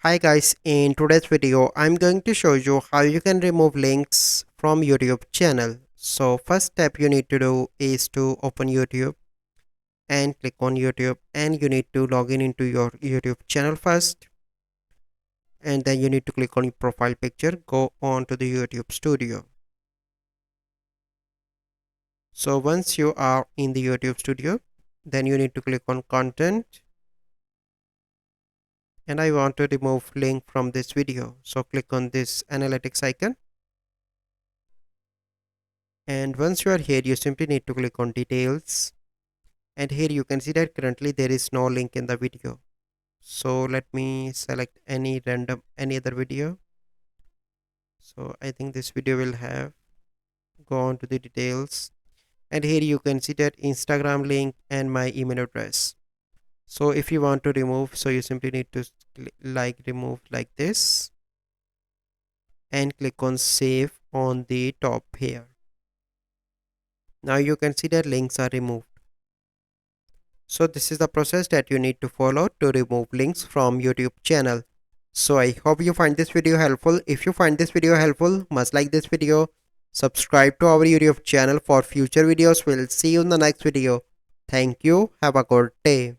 Hi guys, in today's video I'm going to show you how you can remove links from YouTube channel. So first step you need to do is to open YouTube and click on YouTube, and you need to log in into your YouTube channel first, and then you need to click on your profile picture, go on to the YouTube studio. So once you are in the YouTube studio, then you need to click on content, and I want to remove link from this video, so click on this analytics icon. And once you are here, you simply need to click on details, and here you can see that currently there is no link in the video. So let me select any other video. So I think this video will have, go on to the details, and here you can see that Instagram link and my email address. So if you want to remove, so you simply need to remove like this, and click on save on the top here. Now you can see that links are removed. So this is the process that you need to follow to remove links from YouTube channel. So I hope you find this video helpful. If you find this video helpful, must like this video, subscribe to our YouTube channel for future videos. We'll see you in the next video. Thank you. Have a good day.